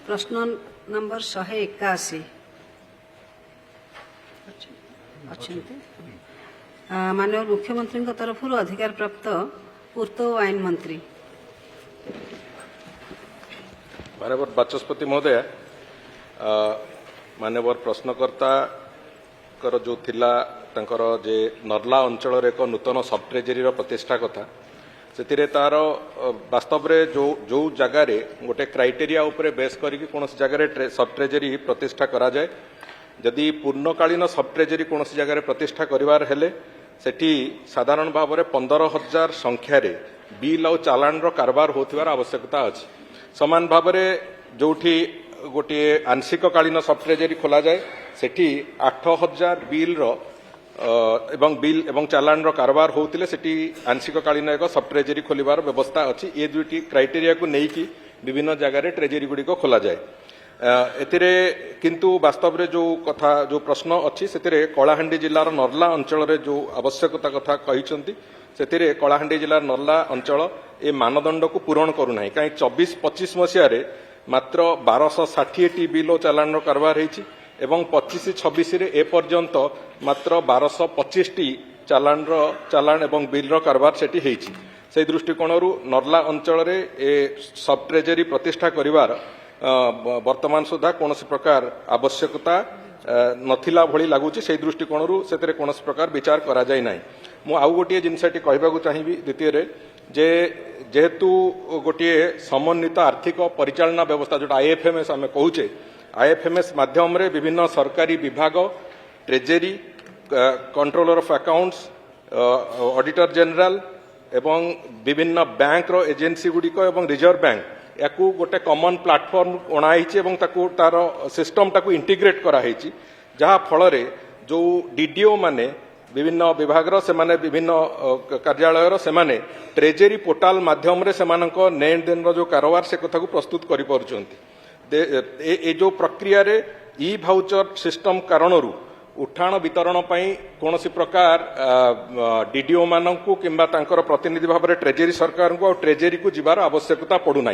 प्रश्न नंबर 181 माननीय मुख्यमंत्री तरफ अधिकार प्राप्त पूर्त और आईन मंत्री। माननीय बाचस्पति महोदय, माननीय प्रश्नकर्ता जो थिला तांकर जे नर्ला अंचल एक नूतन सब ट्रेजेरी प्रतिष्ठा कथा से तार वास्तव में जो जगार गोटे क्राइटेरिया उपरे बेस करके कौन जगह सब ट्रेजेरी प्रतिष्ठा करा जाए। जदि पूर्णकालीन सब ट्रेजेरी कौन जगह प्रतिष्ठा करिवार हेले सेठी साधारण भाव में 15,000 संख्यार बिल और चालाण कारबार होथिबार आवश्यकता अछि। समान भाव में जोठी गोटे आंशिक कालीन सब ट्रेजेरी खोला जाए सेठी 8,000 बिल बिल एवं चालाण कारबार होतिले सेठी आंशिक कालीन एक सब ट्रेजेरी खोलिबार व्यवस्था अछि। ये दुईटी क्राइटेरिया को नेकी विभिन्न जगह ट्रेजेरी गुड़ी को खोला जाए। एतिरे किंतु वास्तव में जो कथा जो प्रश्न अच्छी से कलाहांडी जिलार नर्ला अंचल रे जो आवश्यकता कथा कहिसंती से कलाहांडी जिलार नर्ला अंचल ए मानदंड को पूरण करूना कहीं 24-25 मसीह मात्र 1260 टी बिल चालाण कारबार होती एवं 25-26 ए पर्यंत मात्र 1225 टी चालाण एवं बिल कारबार सेठी होती। से दृष्टिकोण नर्ला अंचल रे ए सब ट्रेजेरी प्रतिष्ठा करिवार वर्तमान सुधा कौन प्रकार आवश्यकता नथिला भली लगुच। से दृष्टिकोण से कौन प्रकार विचार करा जाय नाही। मु आउ गोटे जिनसटी कहबाकू चाहिबी द्वितीय जे जेहेतु गोटे समन्वित आर्थिक परिचालना व्यवस्था जो आईएफएमएस आम कहूचे आईएफएमएस माध्यम रे विभिन्न सरकारी विभाग treasury controller of accounts auditor general एवं विभिन्न बैंक रो एजेंसी गुड़िक एवं रिजर्व बैंक याकू गोटे कॉमन प्लेटफॉर्म अणाई एवं तार सिस्टम टाकू इंटीग्रेट कराई जहाँ फल जो डीडीओ माने विभिन्न विभाग से विभिन्न कार्यालय से ट्रेजेरी पोर्टाल माध्यम रे सेमानक लेन देन जो कारोबार से कथा को प्रस्तुत करि पारुचंती। ए जो प्रक्रिया रे ई भाउचर सिस्टम कारणरू उठाण वितरण पई कौन प्रकार डीडीओ मानकू किंबा तांकर प्रतिनिधि भाव में ट्रेजेरी सरकार को ट्रेजेरी को जीवार आवश्यकता पड़ूना।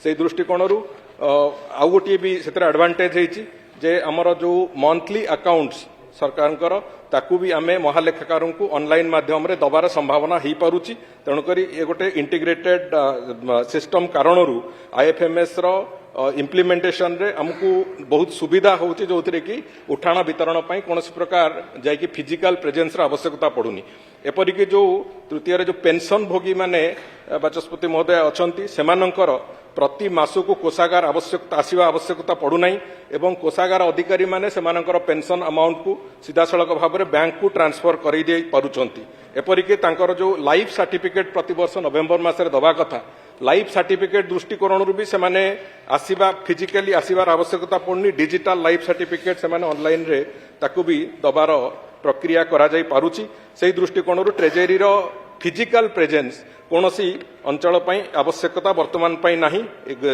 से दृष्टिकोण आउ गोटे भी से एडवांटेज होती जे आमर जो मंथली अकाउंट्स सरकार ताकू भी आमे महालेखाकार को ऑनलाइन माध्यम रे दबार संभावना हो पारुची। तेणुक ये गोटे इंटीग्रेटेड सिस्टम कारणरू आईएफएमएस रो इम्प्लीमेंटेशन रे हमको बहुत सुविधा होची जो कि उठाण वितरण पई कौन प्रकार जाकि फिजिकल प्रेजेंस रो आवश्यकता पड़ुनी। एपरिक जो तृतीय जो पेंशन भोगी माने बाचस्पति महोदय अछंती सेमानंकर प्रति मास को कोषागार आवश्यकता आसीबा आवश्यकता पड़ुना एवं कोषागार अधिकारी माने सेमानंकर पेंशन अमाउंट को सीधासलख भाव में बैंक को ट्रांसफर कर दे पारुचंती। एपरिक तांकर जो लाइफ सर्टिफिकेट प्रति वर्ष नवेम्बर मासरे दबा कथा लाइफ सर्टिफिकेट दृष्टिकोण भी सेमाने आसीबा फिजिकली आसीबार आवश्यकता पड़नी। डिजिटल लाइफ सर्टिफिकेट सेमाने ऑनलाइन रे ताकू भी दबार प्रक्रिया करा जाई पारुची। से दृष्टिकोण ट्रेजेरी रो फिजिकल प्रेजेंस कौन सी अंचल पई आवश्यकता वर्तमान पई नाही।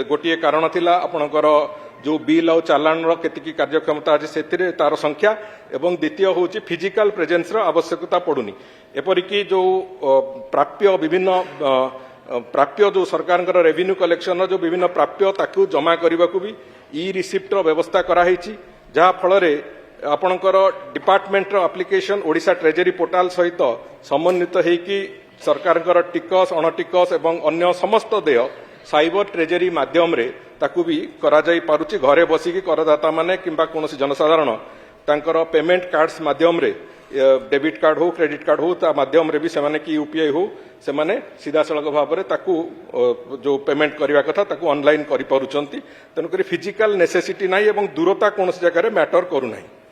गोटे कारण थिला आपणकर जो बिल और चालाण केतिकी कार्यक्षमता अच्छे से तार संख्या एवं द्वितीय होची फिजिकल प्रेजेंस रो आवश्यकता पड़ुनी। एपरिकी जो प्राप्य विभिन्न प्राप्य जो सरकार रेवेन्यू कलेक्शन जो विभिन्न प्राप्य ताकू जमा करने को भी ई रिसिप्ट व्यवस्था कराई जहाँ फल आपणकर department application Odisha treasury portal सहित समन्वित होगी सरकार टिकस अणटिकस एवं अन्य समस्त देय साइबर ट्रेजेरी माध्यम रे ताकू भी करा जाई पारुची। घरे बसिकी करदाता माने किंबा कोनोसी जनसाधारण तांकर पेमेंट कार्ड्स माध्यम रे डेबिट कार्ड हो क्रेडिट कार्ड हो ता माध्यम रे भी सेमाने की यूपीआई हो सेमाने सीधा सड़क भाव में ताकू जो पेमेंट करने कथा ताकू ऑनलाइन करि पारुचंती। तेणुक फिजिकल नेसेसिटी नाही एवं दूरता कौन जगह मैटर करू नाही।